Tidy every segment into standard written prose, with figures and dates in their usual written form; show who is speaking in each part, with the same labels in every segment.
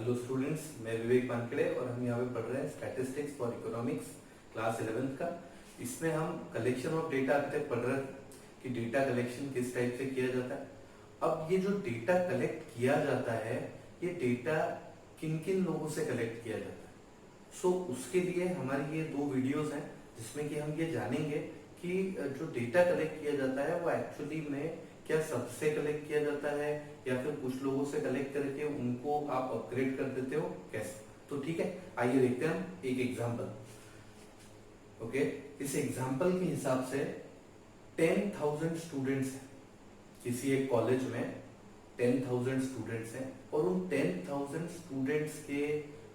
Speaker 1: Hello students, मैं विवेक वानखेड़े और हम यहाँ पे पढ़ रहे हैं statistics for economics class 11th का। इसमें हम कलेक्शन ऑफ डेटा अब तक पढ़ रहे थे कि डेटा कलेक्शन किस टाइप से किया जाता है। अब ये जो डेटा कलेक्ट किया जाता है, ये डेटा किन किन लोगों से कलेक्ट किया जाता है। सो उसके लिए हमारी ये 2 वीडियोस हैं जिसमें कि हम ये जानेंगे कि जो डेटा कलेक्ट किया जाता है वो एक्चुअली में क्या सबसे कलेक्ट किया जाता है या फिर कुछ लोगों से कलेक्ट करके उनको आप अपग्रेड कर देते हो, कैसे। तो ठीक है, आइए देखते हैं हम एक एग्जांपल। ओके, इस एग्जांपल के हिसाब से 10,000 स्टूडेंट्स हैं किसी एक कॉलेज में। 10,000 स्टूडेंट्स हैं और उन 10,000 स्टूडेंट्स के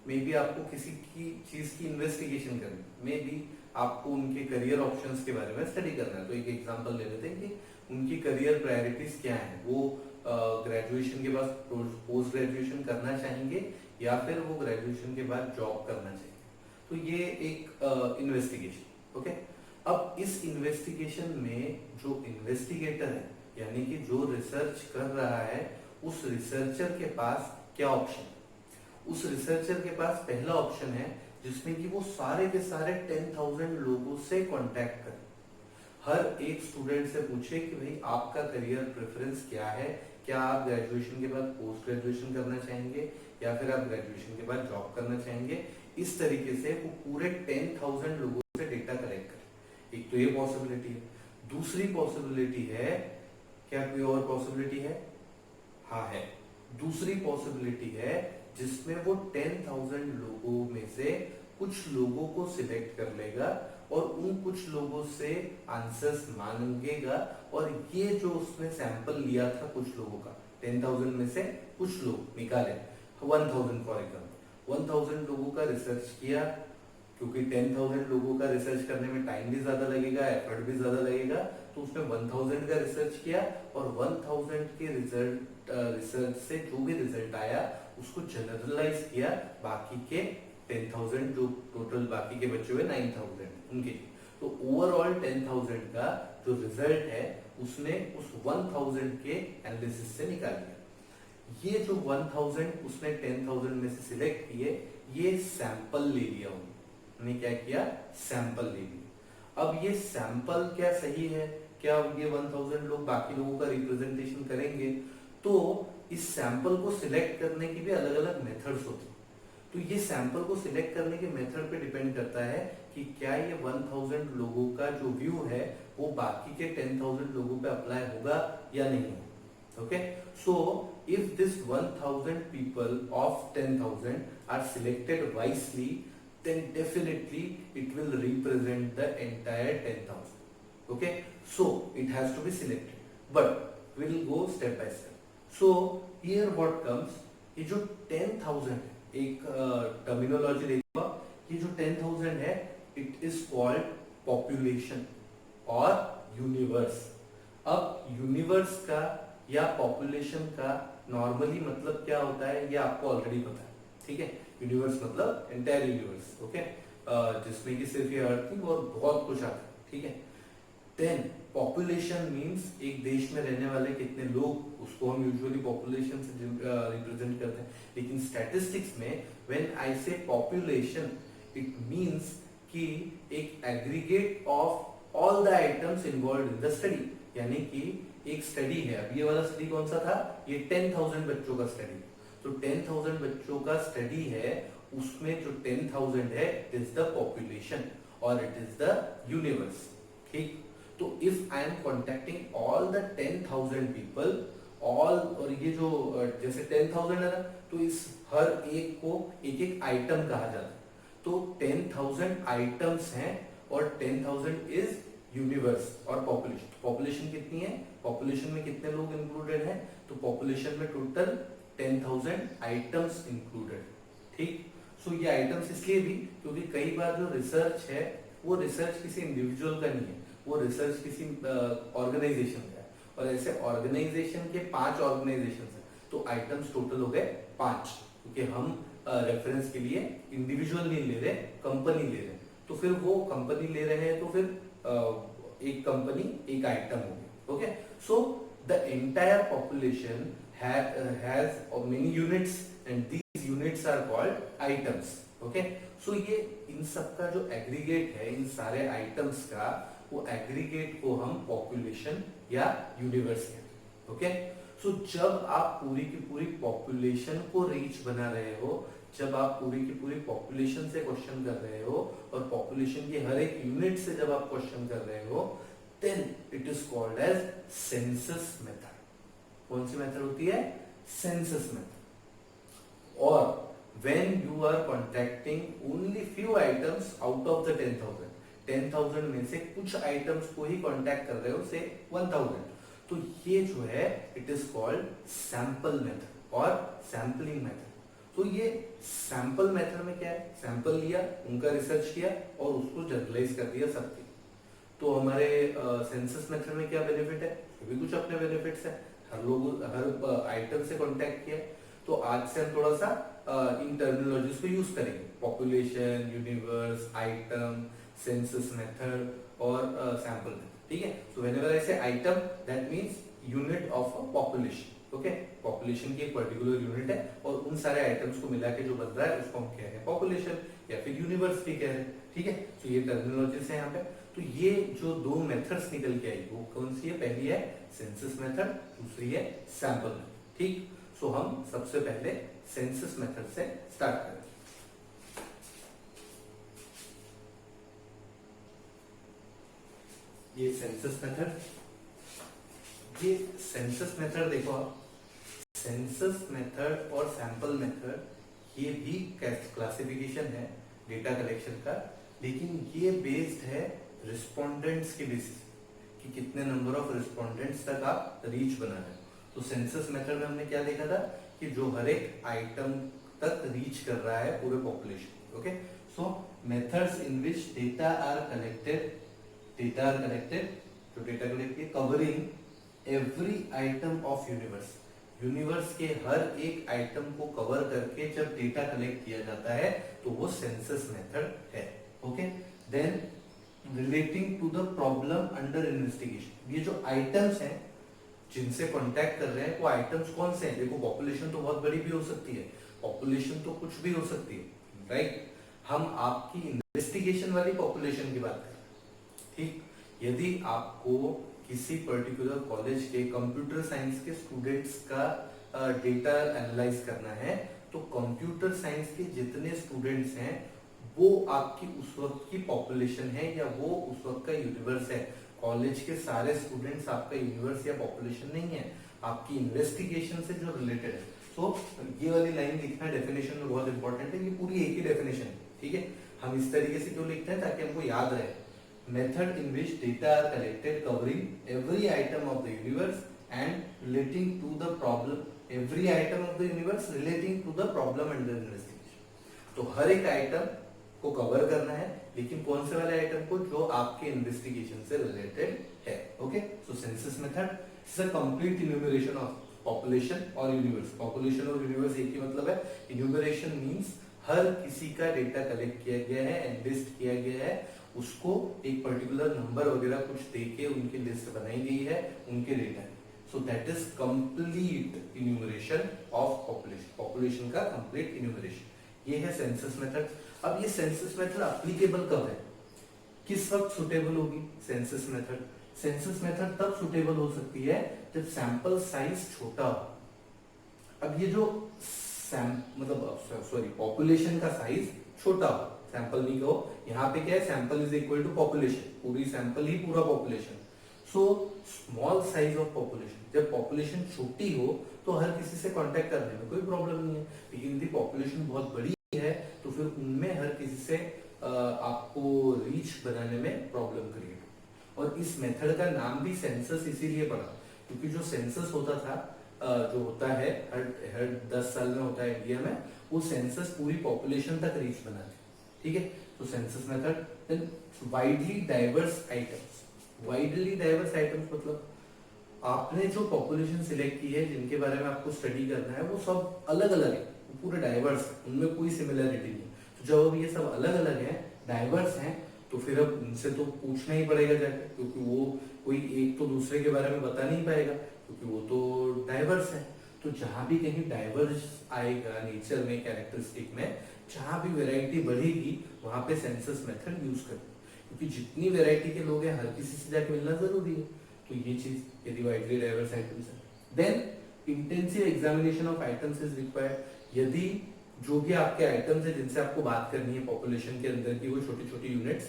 Speaker 1: मे बी आपको किसी की चीज की इन्वेस्टिगेशन करनी, मे बी आपको उनके करियर ऑप्शंस के बारे में स्टडी करना है। तो एक एग्जांपल ले लेते हैं कि उनकी करियर प्रायोरिटीज क्या है। वो ग्रेजुएशन के बाद पोस्ट ग्रेजुएशन करना चाहेंगे या फिर वो ग्रेजुएशन के बाद जॉब करना चाहेंगे। तो ये एक इन्वेस्टिगेशन। ओके, अब इस इन्वेस्टिगेशन में जो इन्वेस्टिगेटर है यानी कि जो रिसर्च कर रहा है, उस रिसर्चर के पास क्या ऑप्शन। उस रिसर्चर के पास पहला ऑप्शन है जिसमें कि वो सारे के सारे 10,000 लोगों से कांटेक्ट करे, हर एक स्टूडेंट से पूछे कि भाई आपका करियर प्रेफरेंस क्या है, क्या आप ग्रेजुएशन के बाद पोस्ट ग्रेजुएशन करना चाहेंगे या फिर आप ग्रेजुएशन के बाद जॉब करना चाहेंगे। इस तरीके से वो पूरे 10,000 लोगों से डेटा कलेक्ट करे। एक तो ये पॉसिबिलिटी है। दूसरी पॉसिबिलिटी है, क्या कोई और पॉसिबिलिटी है? हाँ है। दूसरी पॉसिबिलिटी है जिसमें वो 10,000 लोगों में से कुछ लोगों को सिलेक्ट कर लेगा और उन कुछ लोगों से आंसर्स मांगेगा, और ये जो उसने सैंपल लिया था कुछ लोगों का, 10,000 में से कुछ लोग निकाले, 1,000 फॉर एग्जाम्पल, 1,000 लोगों का रिसर्च किया। क्योंकि 10,000 लोगों का रिसर्च करने में टाइम भी ज्यादा लगेगा, एफर्ट भी ज्यादा लगेगा, तो उसने 1,000 का रिसर्च किया और 1,000 के रिसर्च से जो भी रिजल्ट आया उसको जनरलाइज किया बाकी के 10,000 जो टोटल बाकी के बचे हुए 9,000 उनके। तो ओवरऑल 10,000 का जो रिजल्ट है उसने उस 1,000 के एनालिसिस से निकाल लिया। ये जो 1,000 उसने 10,000 में से सिलेक्ट किए, ये सैंपल ले लिया उन्होंने क्या किया, सैंपल ले लिया। अब ये सैंपल क्या सही है, क्या ये 1,000 लोग बाकी लोगों का रिप्रेजेंटेशन करेंगे? तो इस सैंपल को सिलेक्ट करने की भी अलग अलग मेथड्स होती हैं। तो ये सैंपल को सिलेक्ट करने के मेथड पे डिपेंड करता है कि क्या ये 1,000 लोगों का जो व्यू है वो बाकी के 10,000 लोगों पे अप्लाई होगा या नहीं होगा। Okay, so if this 1,000 people of 10,000 are selected wisely, then definitely it will represent the entire 10,000. Okay, so it has to be selected, but we will go step by step. So here what comes, ये जो 10,000 है, एक terminology देखो, ये जो 10,000 है it is called population और universe. अब यूनिवर्स का या पॉपुलेशन का नॉर्मली मतलब क्या होता है ये आपको ऑलरेडी पता है, ठीक है। यूनिवर्स मतलब एंटायर यूनिवर्स, ओके, जिसमें कि सिर्फ ये अर्थ थी और बहुत कुछ आता है, ठीक है। देन पॉपुलेशन मींस एक देश में रहने वाले कितने लोग, उसको हम यूजुअली पॉपुलेशन से रिप्रेजेंट करते हैं। लेकिन स्टैटिस्टिक्स में व्हेन आई से पॉपुलेशन, इट मींस कि एक aggregate of all the items involved in the study. यानी कि एक स्टडी है, अब ये वाला स्टडी कौन सा था, ये 10,000 बच्चों का स्टडी। तो 10,000 बच्चों का स्टडी है, उसमें जो 10,000 है इट इज द पॉपुलेशन और इट इज द यूनिवर्स, ठीक। तो if I am contacting all the 10,000 people, all, और ये जो जैसे 10,000 है ना, तो इस हर एक को एक एक आइटम कहा जाता है। तो 10,000 आइटम्स हैं और 10,000 इज यूनिवर्स और पॉपुलेशन। पॉपुलेशन कितनी है, पॉपुलेशन में कितने लोग इंक्लूडेड हैं, तो पॉपुलेशन में टोटल 10,000 आइटम्स इंक्लूडेड, ठीक। सो ये आइटम्स इसलिए भी क्योंकि कई बार जो रिसर्च है वो रिसर्च किसी इंडिविजुअल का नहीं है, वो रिसर्च किसी ऑर्गेनाइजेशन का है, और ऐसे ऑर्गेनाइजेशन के 5 ऑर्गेनाइजेशन है, तो आइटम्स टोटल हो गए 5। क्योंकि हम रेफरेंस के लिए इंडिविजुअल नहीं ले रहे, कंपनी ले रहे हैं, तो फिर वो कंपनी ले रहे हैं तो फिर एक कंपनी एक आइटम हो गया। Okay, so the entire population has many units and these units are called items. Okay, so ये इन सब का जो एग्रीगेट है, इन सारे आइटम्स का, वो एग्रीगेट को हम पॉपुलेशन या यूनिवर्स कहते हैं। ओके, सो जब आप पूरी की पूरी पॉपुलेशन को रीच बना रहे हो, जब आप पूरी की पूरी पॉपुलेशन से क्वेश्चन कर रहे हो और पॉपुलेशन की हर एक यूनिट से जब आप क्वेश्चन कर रहे हो, then it is called as census method. कौन सी मेथड होती है? Census method. और when you are contacting only few items out of the 10,000 में से कुछ आइटम्स को ही कांटेक्ट कर रहे हो, से 1000, तो ये जो है it is called sample method और सैंपलिंग मेथड। तो ये सैंपल मेथड में क्या है? सैंपल लिया, उनका रिसर्च किया और उसको जनरलाइज कर दिया सबके। तो हमारे सेंसस मेथड में क्या बेनिफिट है? भी कुछ अपने बेनिफिट्स है, हर आइटम से कांटेक्ट किया। तो आज से हम थोड़ा सा इन टर्मिनोलॉजीज को यूज करेंगे, population, universe, item, census method और सैंपल मेथड। ठीक है, सो व्हेनेवर आई से item, that means unit of a population. Okay, population की एक पर्टिकुलर यूनिट है और उन सारे आइटम्स को मिला के जो बन रहा है उसको हम कह रहे हैं पॉपुलेशन या फिर यूनिवर्स भी कह रहे हैं। ठीक है, तो ये टर्मिनोलॉजीज है यहाँ पे। तो ये जो दो मेथड्स निकल के आई, वो कौन सी है? पहली है सेंसस मेथड, दूसरी है सैंपल मेथड। ठीक, सो हम सबसे पहले सेंसस मेथड से स्टार्ट करें। ये सेंसस मेथड, ये सेंसस मेथड देखो आप, सेंसस मेथड और सैंपल मेथड ये भी क्लासिफिकेशन है डेटा कलेक्शन का, लेकिन ये बेस्ड है रिस्पोंडेंट्स के बेसिस कि कितने नंबर ऑफ रिस्पोंडेंट्स तक आप रीच बना रहे हो। तो सेंसस मेथड में हमने क्या देखा था कि जो हर एक आइटम तक रीच कर रहा है पूरे population. Okay, so methods in which data are collected, जो डेटा कलेक्ट किए covering every item of universe, universe के हर एक आइटम को कवर करके जब डेटा कलेक्ट किया जाता है तो वो सेंसस मेथड है। Okay, then relating to the problem under investigation, ये जो आइटम्स हैं जिनसे कांटेक्ट कर रहे हैं वो आइटम्स कौन से हैं? देखो, पॉपुलेशन तो बहुत बड़ी भी हो सकती है, पॉपुलेशन तो कुछ भी हो सकती है, राइट? हम आपकी इन्वेस्टिगेशन वाली पॉपुलेशन की बात करें। ठीक, यदि आपको किसी पर्टिकुलर कॉलेज के कंप्यूटर साइंस के स्टूडेंट्स का डेटा एनालाइज करना है, तो कंप्यूटर साइंस के जितने स्टूडेंट्स हैं वो आपकी उस वक्त की पॉपुलेशन है या वो उस वक्त का यूनिवर्स है। कॉलेज के सारे स्टूडेंट्स आपका यूनिवर्स या पॉपुलेशन नहीं है, आपकी इन्वेस्टिगेशन से जो रिलेटेड है। सो ये वाली लाइन लिखना डेफिनेशन में बहुत इंपॉर्टेंट है, ये पूरी एक ही डेफिनेशन है। ठीक है, हम इस तरीके से क्यों लिखते हैं? ताकि हमको याद रहे, method in which data are collected covering every item of the universe and relating to the problem, every item of the universe relating to the problem under investigation. तो हर एक आइटम को कवर करना है, लेकिन कौन से वाले आइटम को? जो आपके इन्वेस्टिगेशन से रिलेटेड है। Okay, so census method is a complete enumeration of population और यूनिवर्स। पॉपुलेशन और यूनिवर्स एक ही मतलब है। इन्यूमरेशन मींस हर किसी का डेटा कलेक्ट किया गया है, एनलिस्ट किया गया है, उसको एक पर्टिकुलर नंबर वगैरह कुछ देके उनकी लिस्ट बनाई गई है, उनके डेटा है। So that is complete enumeration of population, population का कंप्लीट इन्यूमरेशन। ये है सेंसस मेथड। अब ये सेंसस मेथड एप्लीकेबल कब है, किस वक्त सुटेबल होगी सेंसस मेथड? सेंसस मेथड तब सुटेबल हो सकती है जब सैंपल साइज छोटा हो। अब ये जो पॉपुलेशन का साइज छोटा हो, सैंपल नहीं कहो, यहाँ पे क्या है? Sample is equal to population, पूरी सैंपल ही पूरा population. So small size of population, जब पॉपुलेशन छोटी हो तो हर किसी से कांटेक्ट करने में कोई प्रॉब्लम नहीं है, लेकिन यदि पॉपुलेशन बहुत बड़ी है तो फिर उनमें हर किसी से आपको रीच बनाने में प्रॉब्लम क्रिएट हो। और इस मेथड का नाम भी सेंसस इसीलिए पड़ा क्योंकि जो सेंसस होता था, जो होता है हर 10 साल में होता है इंडिया में, वो सेंसस पूरी पॉपुलेशन तक रीच बनाते। ठीक है, तो census method. Then widely diverse items, widely diverse items मतलब आपने जो पॉपुलेशन सिलेक्ट की है, जिनके बारे में आपको स्टडी करना है, वो सब अलग अलग है, पूरे डाइवर्स है, उनमें कोई सिमिलरिटी नहीं। तो जब अब ये सब अलग अलग है, डाइवर्स हैं, तो फिर अब उनसे तो पूछना ही पड़ेगा जाके, क्योंकि वो कोई एक तो दूसरे के बारे में बता नहीं पाएगा, क्योंकि वो तो डाइवर्स है। तो जहां भी कहीं डाइवर्स आएगा नेचर में, कैरेक्टरिस्टिक में, जहां भी वैरायटी बढ़ेगी वहां पे सेंसस मेथड यूज करें, क्योंकि जितनी वैरायटी के लोग हैं हर किसी से जाके मिलना जरूरी है। तो ये चीज यदि वाइडली डाइवर्स आइटम्स है, then intensive examination of items is required. यदि जो भी आपके आइटम्स है जिनसे आपको बात करनी है पॉपुलेशन के अंदर की, वो छोटी छोटी यूनिट्स,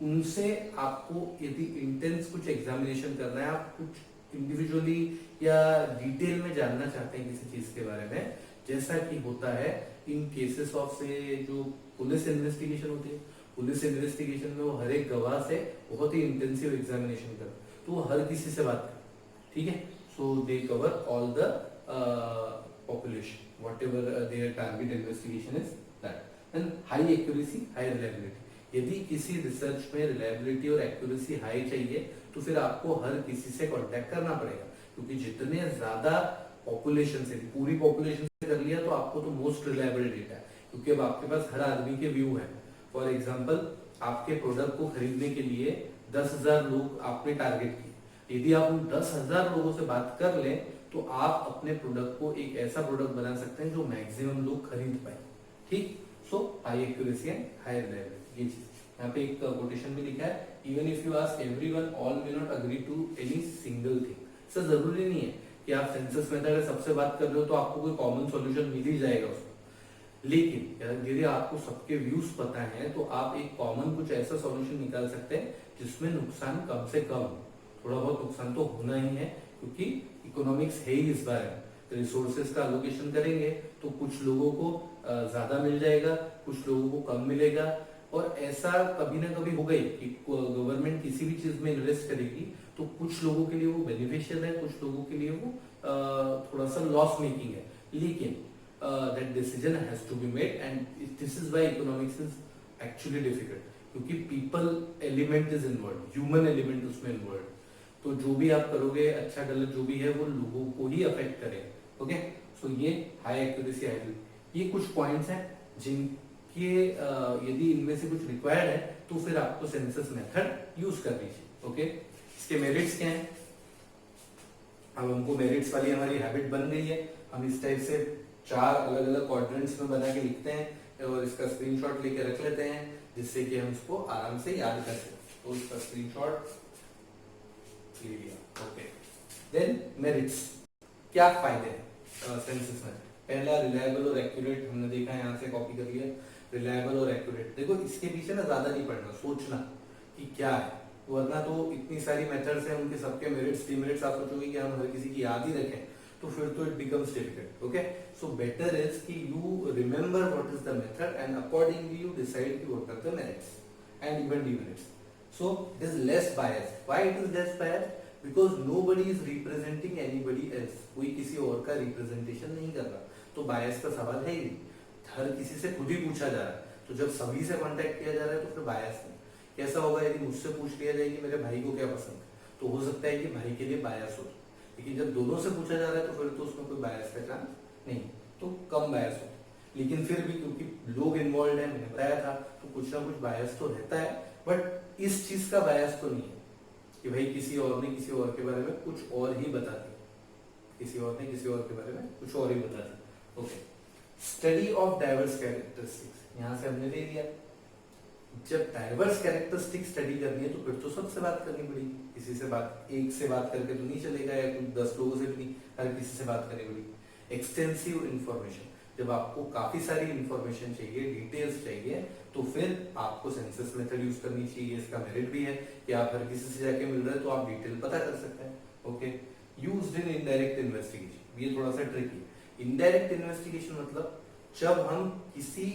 Speaker 1: उनसे आपको यदि इंटेंस कुछ एग्जामिनेशन करना है, आप कुछ इंडिविजुअली या डिटेल में जानना चाहते हैं किसी चीज के बारे में, जैसा कि होता है इन केसेस ऑफ से जो पुलिस इन्वेस्टिगेशन होती है, पुलिस इन्वेस्टिगेशन में वो हर एक गवाह से बहुत ही इंटेंसिव एग्जामिनेशन कर, तो वो हर किसी से बात कर, ठीक है। So they cover all the population whatever their target investigation is that and high accuracy high reliability। यदि किसी रिसर्च में रिलायबिलिटी और एक्यूरेसी हाई चाहिए तो फिर आपको हर किसी से कांटेक्ट करना पड़ेगा, क्योंकि जितने ज्यादा पॉपुलेशन से, पूरी पॉपुलेशन से कर लिया तो आपको तो मोस्ट रिलायबल डेटा है, क्योंकि अब आपके पास हर आदमी के व्यू है। फॉर एग्जाम्पल आपके प्रोडक्ट को खरीदने के लिए 10,000 लोग आपने टारगेट किए, यदि आप उन 10,000 लोगों से बात कर लें तो आप अपने प्रोडक्ट को एक ऐसा प्रोडक्ट बना सकते हैं जो मैक्सिमम लोग खरीद पाए, ठीक। So high accuracy and high reliability, ये चीज यहाँ पे एक कोटेशन भी लिखा है, even if you ask everyone all will not agree to any single thing. Sir जरूरी नहीं है कि आप सेंसस मेथड सबसे बात कर रहे हो तो आपको कोई कॉमन सॉल्यूशन मिल ही जाएगा उसमें, लेकिन यदि आपको सबके व्यूज पता है तो आप एक कॉमन कुछ ऐसा सॉल्यूशन निकाल सकते हैं जिसमें नुकसान कम से कम, थोड़ा बहुत नुकसान तो होना ही है, क्योंकि इकोनॉमिक्स है ही इस बारे में। तो रिसोर्सेज का एलोकेशन करेंगे तो कुछ लोगों को ज्यादा मिल जाएगा, कुछ लोगों को कम मिलेगा, और ऐसा कभी ना कभी होगा ही कि गवर्नमेंट किसी भी चीज में इन्वेस्ट करेगी तो कुछ लोगों के लिए वो बेनिफिशियल है, कुछ लोगों के लिए वो थोड़ा सा लॉस मेकिंग है, लेकिन that decision has to be made and this is why economics is actually difficult, क्योंकि people element is involve, human element उसमें इन्वॉल्व। तो जो भी आप करोगे अच्छा गलत जो भी है वो लोगों को ही अफेक्ट करेगा, ओके। सो ये हाई एक्यूरेसी हाई, ये कुछ पॉइंट्स हैं जिनके यदि इनमें से कुछ रिक्वायर्ड है तो फिर आपको सेंसस मेथड यूज कर लीजिए, ओके। इसके मेरिट्स क्या हैं? अब हमको मेरिट्स वाली हमारी हैबिट बन गई है, हम इस टाइप से 4 अलग अलग क्वाड्रेंट्स में बना के लिखते हैं और इसका स्क्रीनशॉट लेके रख लेते हैं जिससे कि हम इसको आराम से याद कर सकें। तो इसका स्क्रीनशॉट ले लिया, ओके। देन मेरिट्स, क्या फायदे हैं सेंसस में? पहला रिलायबल और एक्यूरेट, हमने देखा है, यहाँ से कॉपी कर लिया, रिलायबल और एक्यूरेट। देखो इसके पीछे ना ज्यादा नहीं पढ़ना, सोचना कि क्या है, वरना तो इतनी सारी मेथड्स हैं, उनके सबके मेरिट्स डिमेरिट्स आप सोचोगे कि हम हर किसी की याद ही रखें तो फिर तो it becomes difficult, okay. So better is कि you remember what is the method and accordingly you decide कि what are the merits and even demerits. So it is less biased. Why it is less biased? Because nobody is representing anybody else. कोई किसी और का representation नहीं कर रहा, तो बायस का सवाल है ही नहीं, हर किसी से खुद ही पूछा जा रहा है। तो जब सभी से कांटेक्ट किया जा रहा है तो फिर बायस नहीं। कैसा होगा यदि मुझसे पूछ लिया जाए कि मेरे भाई को क्या पसंद है, तो हो सकता है कि भाई के लिए बायस हो, लेकिन जब दोनों से पूछा जा रहा है तो फिर तो उसमें कोई बायस का चांस नहीं, तो कम बायस हो। लेकिन फिर भी क्योंकि लोग इन्वॉल्व है, मैंने बताया था, तो कुछ ना कुछ बायस तो रहता है, बट इस चीज का बायस तो नहीं है कि भाई किसी और ने किसी और के बारे में कुछ और ही बता दिया, किसी और ने किसी और के बारे में कुछ और ही बता दिया, okay. Study of diverse characteristics, यहां से हमने ले लिया। जब डाइवर्स कैरेक्टरिस्टिक्स स्टडी करनी है तो फिर तो सबसे बात करनी पड़ेगी, किसी से बात, एक से बात करके तो नहीं चलेगा, या कुछ 10 लोगों से भी नहीं, हर किसी से बात करनी पड़ेगी। एक्सटेंसिव इंफॉर्मेशन, जब आपको काफी सारी इंफॉर्मेशन चाहिए, डिटेल्स चाहिए, तो फिर आपको सेंसस मेथड यूज करनी चाहिए। इसका मेरिट भी है कि आप हर किसी से जाके मिल रहे हैं तो आप डिटेल पता कर सकते हैं, okay. Used in indirect investigation, ये थोड़ा सा ट्रिकी है। इनडायरेक्ट इन्वेस्टिगेशन मतलब जब हम किसी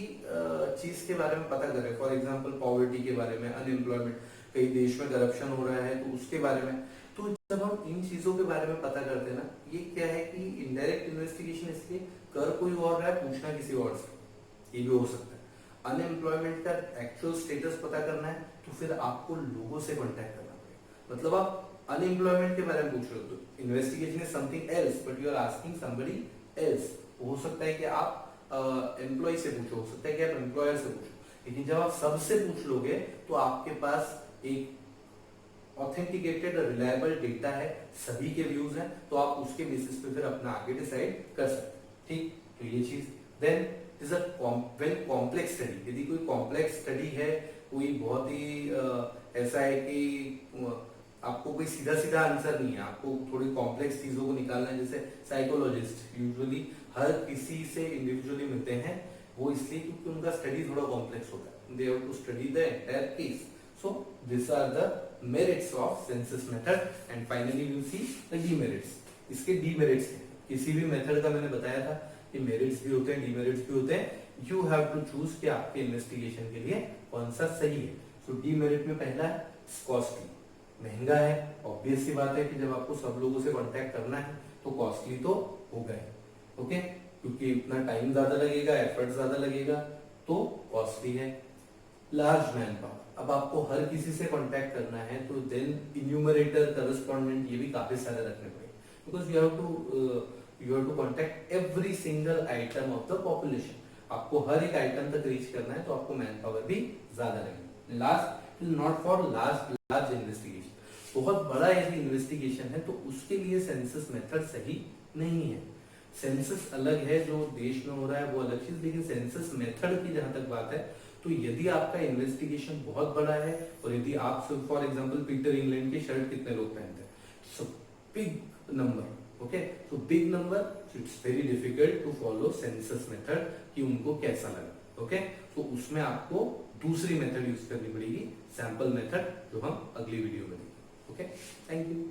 Speaker 1: चीज के बारे में पता करें, फॉर एग्जांपल पॉवर्टी के बारे में, अनएम्प्लॉयमेंट, कई देश में करप्शन हो रहा है तो उसके बारे में, तो जब हम इन चीजों के बारे में पता करते हैं ना, ये क्या है कि इनडायरेक्ट इन्वेस्टिगेशन इसलिए कर कोई और रहा है, पूछना किसी और से, ये भी हो सकता है। अनएम्प्लॉयमेंट का एक्चुअल स्टेटस पता करना है तो फिर आपको लोगों से कांटेक्ट करना पड़ेगा, मतलब आप अनएम्प्लॉयमेंट के बारे में पूछ रहे हो तो investigation is something else, but you are asking somebody else. हो सकता है कि आप एम्प्लॉय से पूछो, हो सकता है कि आप एम्प्लॉयर से पूछो, लेकिन जब आप सबसे पूछ लोगे तो आपके पास एक ऑथेंटिकेटेड और रिलायबल डेटा है, सभी के व्यूज हैं, तो आप उसके बेसिस पे फिर अपना आगे डिसाइड कर सकते हैं। ठीक, तो ये चीज। Then is a well complex study, यदि कोई कॉम्प्लेक्स स्टडी है, कोई बहुत ही ऐसा है कि आपको कोई सीधा सीधा आंसर नहीं है, आपको थोड़ी कॉम्प्लेक्स चीजों को निकालना है, जैसे साइकोलॉजिस्ट यूजुअली हर किसी से इंडिविजुअली मिलते हैं, वो इसलिए क्योंकि उनका स्टडी थोड़ा कॉम्प्लेक्स होता है, they have to study the entire case. So this are the merits of census method and finally you see the demerits. इसके डीमेरिट्स हैं, किसी भी मेथड का मैंने बताया था कि मेरिट्स भी होते हैं, डीमेरिट्स भी होते हैं, यू हैव टू चूज कि आपके इन्वेस्टिगेशन के लिए कौन सा सही है। सो डीमेरिट में पहला है कॉस्टली, महंगा है, ऑब्वियस सी बात है कि जब आपको सब लोगों से कांटेक्ट करना है तो कॉस्टली तो होगा ही, ओके, क्योंकि इतना टाइम ज्यादा लगेगा, एफर्ट ज्यादा लगेगा, तो कॉस्टली है। लार्ज मैन पावर, अब आपको हर किसी से कांटेक्ट करना है तो देन इन्यूमरेटर, करस्पॉन्डेंट, ये भी काफी सारे रखने पड़ेंगे, because you have to contact every single item of the population. आपको हर एक आइटम तक रीच करना है तो आपको मैन पावर भी ज्यादा लगेगी। Last, not for large investigation, बहुत बड़ा यदि इन्वेस्टिगेशन है तो उसके लिए सेंसस मेथड सही नहीं है। सेंसस अलग है, जो देश में हो रहा है वो अलग चीज, लेकिन सेंसस मेथड की जहां तक बात है, तो यदि आपका इन्वेस्टिगेशन बहुत बड़ा है और यदि आप फॉर एग्जांपल पीटर इंग्लैंड की शर्ट कितने लोग पहनते हैं, so big number, okay, so big number, it's very difficult to follow census method कि उनको कैसा लगा, ओके, तो उसमें आपको दूसरी मेथड यूज करनी पड़ेगी, सैंपल मेथड, जो हम अगली वीडियो में देखेंगे। Okay, thank you.